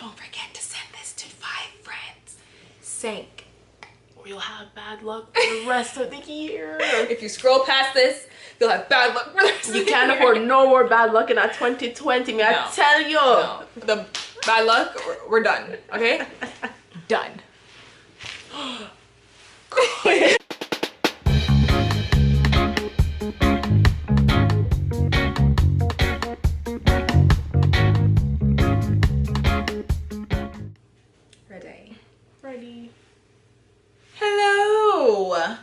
don't forget to send this to 5 friends. Sync. Or you'll have bad luck for the rest of the year. If you scroll past this, you'll have bad luck for the rest of the year. You can't afford no more bad luck in that 2020, man. I tell you. No. The bad luck, we're done. Okay? Done. Ready. Hello.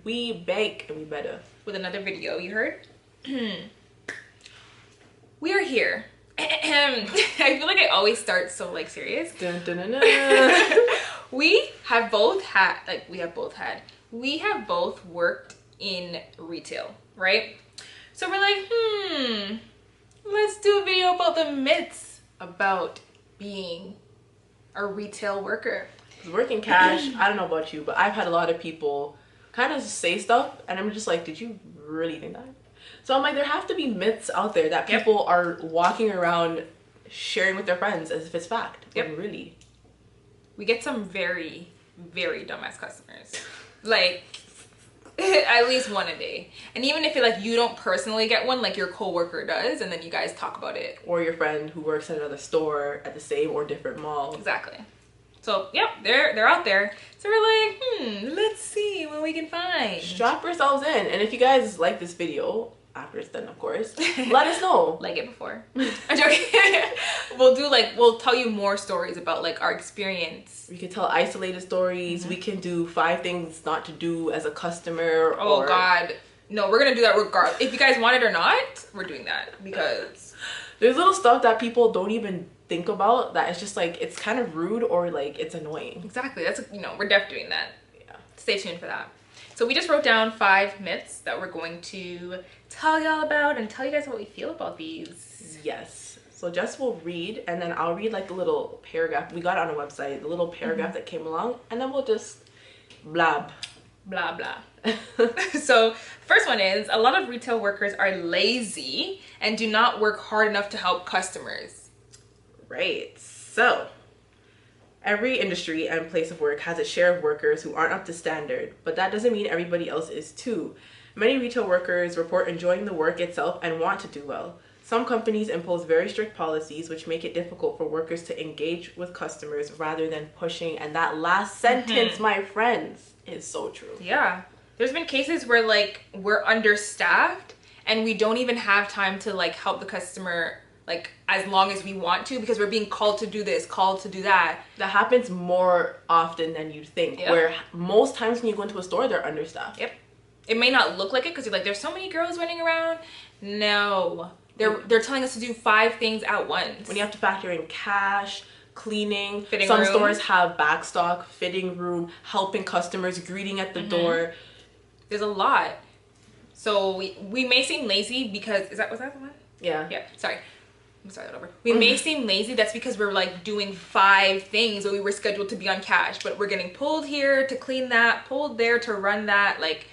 We bake and we better. With another video, you heard? We are here. I feel like I always start so like serious. Dun, dun, dun, dun. We have both worked in retail, right? So we're like, let's do a video about the myths about being a retail worker. Working cash, I don't know about you, but I've had a lot of people kind of say stuff and I'm just like, did you really think that? So I'm like, there have to be myths out there that people are walking around sharing with their friends as if it's fact. When really, we get some very, very dumbass customers. Like, at least one a day. And even if you don't personally get one, like your coworker does, and then you guys talk about it. Or your friend who works at another store at the same or different mall. Exactly. So, yep, they're out there. So we're like, let's see what we can find. Strap yourselves in. And if you guys like this video, after it's done, of course, let us know. Like it before. I'm joking. We'll tell you more stories about like our experience. We can tell isolated stories. We can do 5 things not to do as a customer. Oh God. No, we're gonna do that regardless. If you guys want it or not, we're doing that because there's little stuff that people don't even think about that it's just like, it's kind of rude or like it's annoying. Exactly. That's, we're definitely doing that. Yeah. Stay tuned for that. So we just wrote down 5 myths that we're going to tell y'all about and tell you guys what we feel about these. Yes. So Jess will read and then I'll read like the little paragraph. We got it on a website, the little paragraph that came along, and then we'll just blab. Blah, blah. So first one is, a lot of retail workers are lazy and do not work hard enough to help customers. Right. So every industry and place of work has a share of workers who aren't up to standard, but that doesn't mean everybody else is too. Many retail workers report enjoying the work itself and want to do well. Some companies impose very strict policies which make it difficult for workers to engage with customers rather than pushing. And that last sentence, my friends, is so true. Yeah. There's been cases where like we're understaffed and we don't even have time to like help the customer like as long as we want to because we're being called to do this, called to do that. That happens more often than you'd think. Where most times when you go into a store, they're understaffed. Yep. It may not look like it because you're like, there's so many girls running around. No. They're telling us to do 5 things at once. When you have to factor in cash, cleaning, fitting some room. Stores have backstock, fitting room, helping customers, greeting at the door. There's a lot. So we may seem lazy because was that the one? Yeah. Yeah. Sorry. I'm sorry, that over. We may seem lazy. That's because we're like doing 5 things when we were scheduled to be on cash, but we're getting pulled here to clean that, pulled there to run that. Like,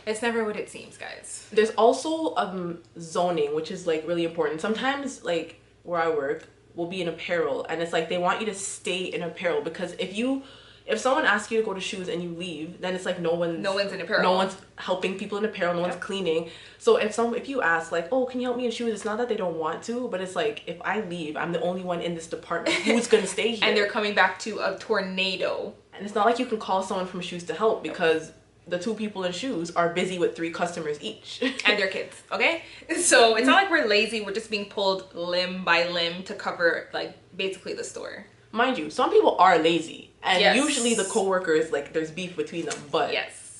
it's never what it seems, guys. There's also zoning, which is like really important. Sometimes like where I work, we'll be in apparel and it's like they want you to stay in apparel because if someone asks you to go to shoes and you leave, then it's like no one's in apparel. No one's helping people in apparel, no one's cleaning. So if you ask like, oh, can you help me in shoes? It's not that they don't want to, but it's like if I leave, I'm the only one in this department. Who's gonna stay here? And they're coming back to a tornado. And it's not like you can call someone from shoes to help because the 2 people in shoes are busy with 3 customers each. And their kids, okay? So it's not like we're lazy, we're just being pulled limb by limb to cover like basically the store. Mind you, some people are lazy. And usually the co-workers, like there's beef between them, but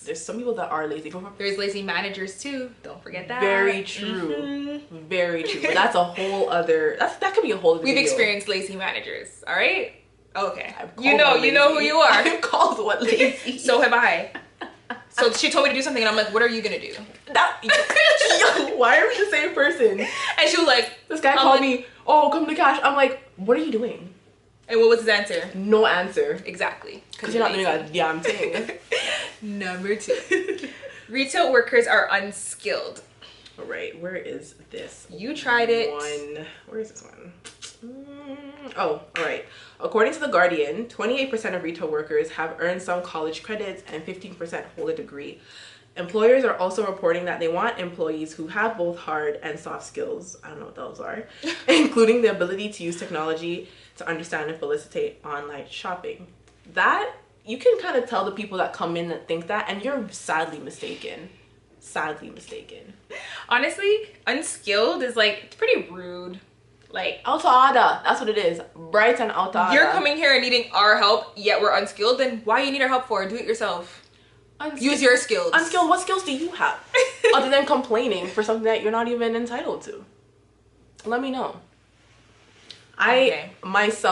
there's some people that are lazy. There's lazy managers too, don't forget that. Very true. Very true. But that's a whole other, that could be a whole other We've video. experienced lazy managers, all right? Okay. You know who you are. I'm called what lazy. So have I. So she told me to do something and I'm like, what are you gonna do? Why are we the same person? And she was like, this guy called me, oh, come to cash. I'm like, what are you doing? And what was his answer? No answer. Exactly. Because you're not doing a damn thing. Number 2. Retail workers are unskilled. All right, where is this? You tried it. Where is this one? Oh, all right. According to The Guardian, 28% of retail workers have earned some college credits and 15% hold a degree. Employers are also reporting that they want employees who have both hard and soft skills, I don't know what those are, including the ability to use technology to understand and facilitate online shopping. That, you can kind of tell the people that come in that think that, and you're sadly mistaken. Sadly mistaken. Honestly, unskilled is like, it's pretty rude. Like, Alta, that's what it is. Bright and alta. You're coming here and needing our help, yet we're unskilled. Then why you need our help for? Do it yourself. Use your skills. Unskilled, what skills do you have? Other than complaining for something that you're not even entitled to? Let me know. Most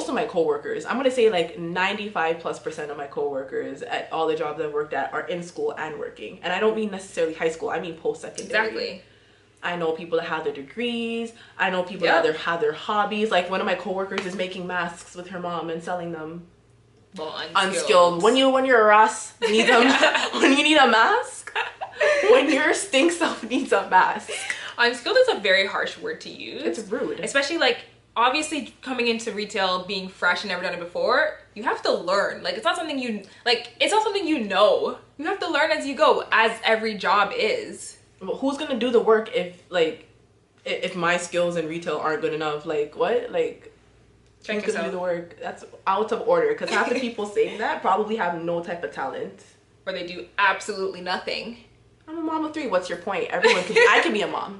of my coworkers, I'm gonna say like 95+% of my coworkers at all the jobs I've worked at are in school and working. And I don't mean necessarily high school, I mean post-secondary. Exactly. I know people that have their degrees. I know people that have their hobbies. Like one of my coworkers is making masks with her mom and selling them. Well, unskilled. When you're a Ross, need them. When you need a mask. When your stink self needs a mask. Unskilled is a very harsh word to use. It's rude. Especially like, obviously coming into retail, being fresh and never done it before, you have to learn. Like, it's not something you know. You have to learn as you go, as every job is. But who's gonna do the work if my skills in retail aren't good enough? Like, what? Like, Check who's gonna do the work? That's out of order, because half the people saying that probably have no type of talent. Or they do absolutely nothing. I'm a mom of 3. What's your point? I can be a mom.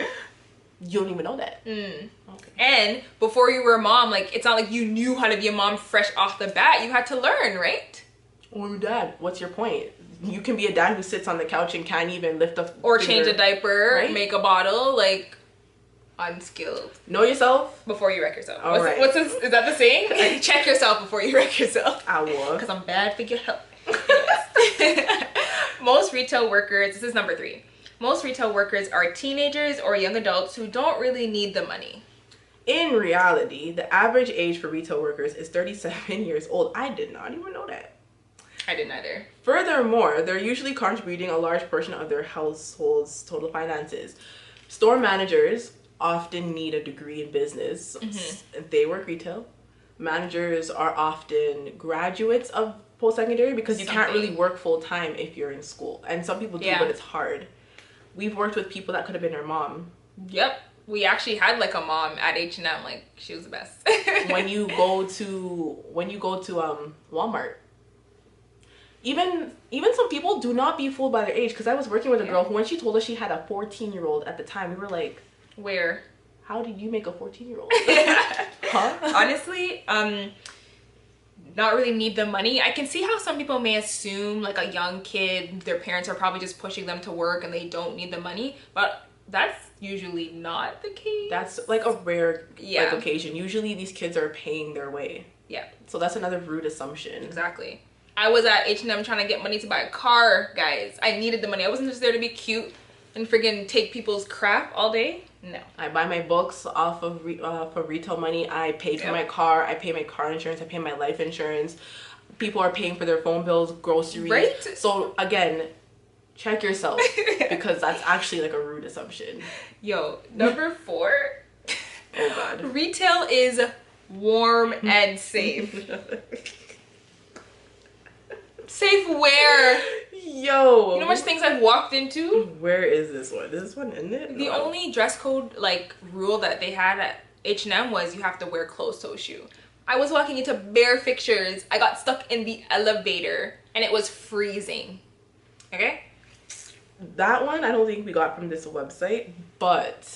You don't even know that. Okay. And before you were a mom, like, it's not like you knew how to be a mom fresh off the bat. You had to learn, right? Or your dad. What's your point? You can be a dad who sits on the couch and can't even lift a or finger, change a diaper, right? Make a bottle. Like, unskilled. Know yourself before you wreck yourself. What's this? Is that the saying? Like, check yourself before you wreck yourself. I will. Because I'm bad for your health. Most retail workers, this is number 3. Most retail workers are teenagers or young adults who don't really need the money. In reality, the average age for retail workers is 37 years old. I did not even know that. I didn't either. Furthermore, they're usually contributing a large portion of their household's total finances. Store managers often need a degree in business. They work retail. Managers are often graduates of post-secondary, because you can't really work full-time if you're in school. And some people do, but it's hard. We've worked with people that could have been our mom. Yep. We actually had like a mom at H&M. Like, she was the best. when you go to Walmart, even some people do not be fooled by their age, because I was working with a girl who, when she told us she had a 14-year-old at the time, we were like, where? How did you make a 14-year-old? Huh? Honestly, not really need the money. I can see how some people may assume like a young kid, their parents are probably just pushing them to work and they don't need the money, but that's usually not the case. That's like a rare like occasion. Usually these kids are paying their way. Yeah. So that's another rude assumption. Exactly. I was at H&M trying to get money to buy a car, guys. I needed the money. I wasn't just there to be cute and friggin' take people's crap all day. No. I buy my books off of for retail money. I paid for my car. I pay my car insurance. I pay my life insurance. People are paying for their phone bills, groceries. Right? So again, check yourself, because that's actually like a rude assumption. Yo, number 4. Oh God. Retail is warm and safe. Safe where? Yo. You know how much things I've walked into? Where is this one? Is this one in it? The only dress code like rule that they had at H&M was you have to wear closed-toe shoe. I was walking into bare fixtures. I got stuck in the elevator and it was freezing. Okay? That one I don't think we got from this website, but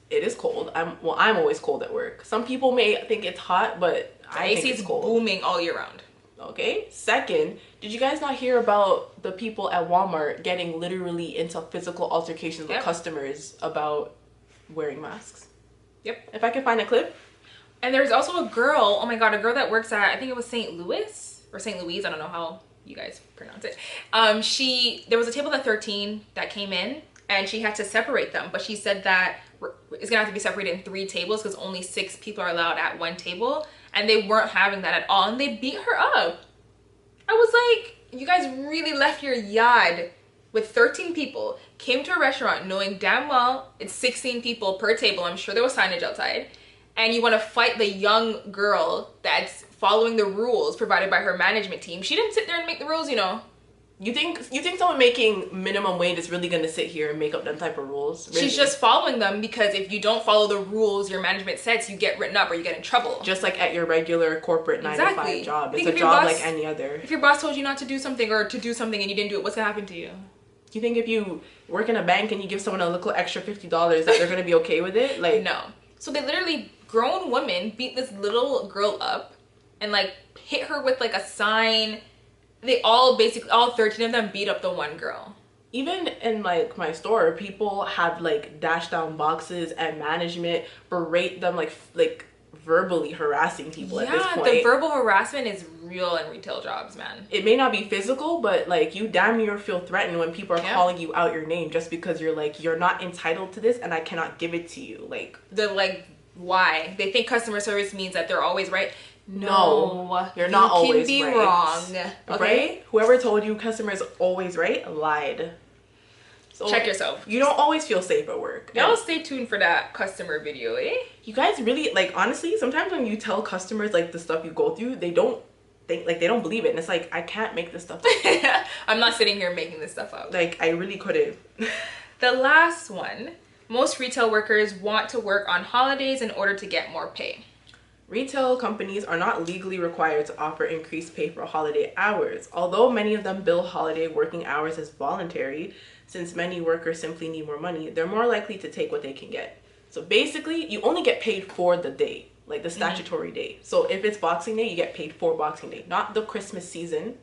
it is cold. I'm always cold at work. Some people may think it's hot, but I think it's cold. Booming all year round. Okay. Second, did you guys not hear about the people at Walmart getting literally into physical altercations with customers about wearing masks? Yep. If I can find a clip. And there's also a girl, oh my God, a girl that works at, I think it was St. Louis or St. Louise, I don't know how you guys pronounce it. There was a table at 13 that came in and she had to separate them, but she said that it's gonna have to be separated in 3 tables because only 6 people are allowed at one table, and they weren't having that at all, and they beat her up. I was like, you guys really left your yard with 13 people, came to a restaurant knowing damn well it's 16 people per table, I'm sure there was signage outside, and you want to fight the young girl that's following the rules provided by her management team. She didn't sit there and make the rules, you know. You think someone making minimum wage is really gonna sit here and make up them type of rules? Really? She's just following them because if you don't follow the rules your management sets, you get written up or you get in trouble. Just like at your regular corporate 9-to-5 job. It's a job like any other. If your boss told you not to do something or to do something and you didn't do it, what's gonna happen to you? You think if you work in a bank and you give someone a little extra $50 that they're gonna be okay with it? Like, no. So they literally, grown women beat this little girl up and like hit her with like a sign. They all 13 of them beat up the one girl. Even in like my store, people have like dash down boxes and management berate them like verbally harassing people at this point. Yeah, the verbal harassment is real in retail jobs, man. It may not be physical, but like you damn near feel threatened when people are calling you out your name just because you're like, you're not entitled to this and I cannot give it to you. Like, why? They think customer service means that they're always right. No, you're not always right. You can be wrong. Okay? Right? Whoever told you customer is always right lied. So check yourself. You don't always feel safe at work. Y'all stay tuned for that customer video, eh? You guys really, like, honestly, sometimes when you tell customers like the stuff you go through, they don't believe it, and it's like, I can't make this stuff up. I'm not sitting here making this stuff up. Like, I really couldn't. The last one, most retail workers want to work on holidays in order to get more pay. Retail companies are not legally required to offer increased pay for holiday hours. Although many of them bill holiday working hours as voluntary, since many workers simply need more money, they're more likely to take what they can get. So basically, you only get paid for the day, like the statutory day. So if it's Boxing Day, you get paid for Boxing Day, not the Christmas season,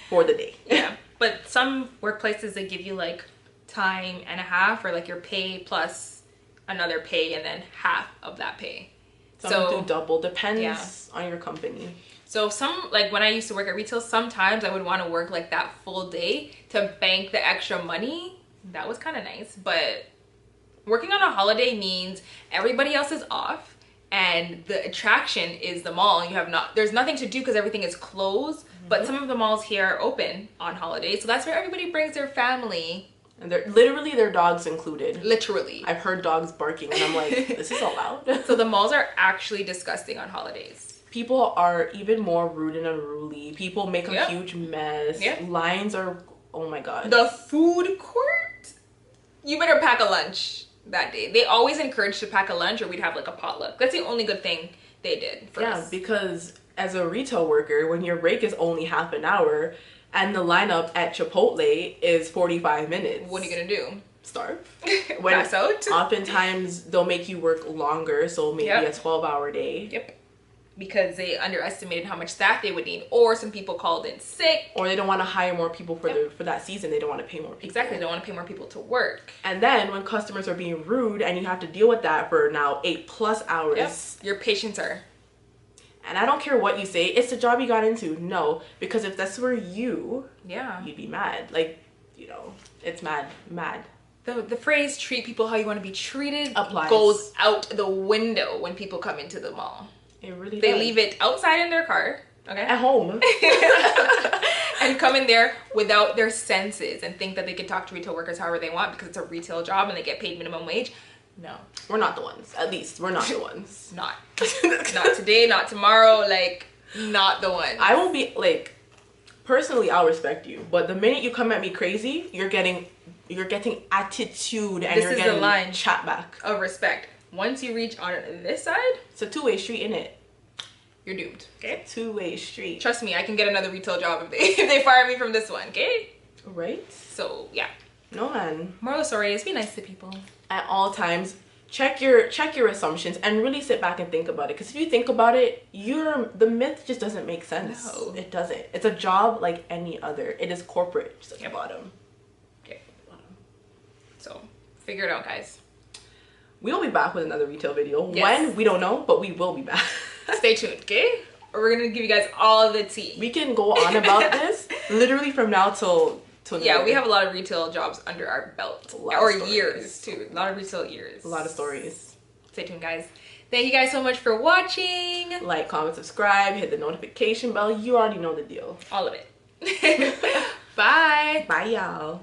for the day. Yeah, but some workplaces, they give you like time and a half, or like your pay plus another pay and then half of that pay. Some do double, depends on your company. So like when I used to work at retail, sometimes I would want to work like that full day to bank the extra money. That was kind of nice. But working on a holiday means everybody else is off and the attraction is the mall. There's nothing to do because everything is closed. But some of the malls here are open on holidays. So that's where everybody brings their family. And they're literally their dogs included. Literally. I've heard dogs barking and I'm like, this is allowed? So the malls are actually disgusting on holidays. People are even more rude and unruly. People make a huge mess. Lines are, oh my God. The food court? You better pack a lunch that day. They always encourage to pack a lunch or we'd have like a potluck. That's the only good thing they did for us. Yeah, because as a retail worker, when your break is only half an hour, and the lineup at Chipotle is 45 minutes. What are you gonna do? Starve? Pass out? Oftentimes, they'll make you work longer, so maybe a 12-hour day. Yep. Because they underestimated how much staff they would need, or some people called in sick. Or they don't want to hire more people for that season. They don't want to pay more people. Exactly, they don't want to pay more people to work. And then when customers are being rude and you have to deal with that for now 8+ hours. Yep. Your patience are... And I don't care what you say, it's the job you got into. No, because if that's where you'd be mad. Like, you know, it's mad. The phrase treat people how you want to be treated applies. Goes out the window when people come into the mall. It really They does. leave it outside in their car, okay? At home. And come in there without their senses and think that they can talk to retail workers however they want because it's a retail job and they get paid minimum wage. No. We're not the ones. At least, we're not the ones. Not today, not tomorrow, like, not the ones. I won't be, like, personally, I'll respect you. But the minute you come at me crazy, you're getting attitude and you're getting the line chat back. Of respect. Once you reach on this side, it's a two-way street, innit? You're doomed, okay? Two-way street. Trust me, I can get another retail job if they fire me from this one, okay? Right? So, yeah. No, man. Moral of the story is be nice to people. At all times, check your assumptions and really sit back and think about it. Because if you think about it, the myth just doesn't make sense. No. It doesn't. It's a job like any other. It is corporate, just at the bottom. Okay. So, figure it out, guys. We'll be back with another retail video. Yes. When? We don't know, but we will be back. Stay tuned, okay? We're going to give you guys all the tea. We can go on about this literally from now till yeah, we have a lot of retail jobs under our belt. Or years, too. A lot of retail years. A lot of stories. Stay tuned, guys. Thank you guys so much for watching. Like, comment, subscribe, hit the notification bell. You already know the deal. All of it. Bye. Bye, y'all.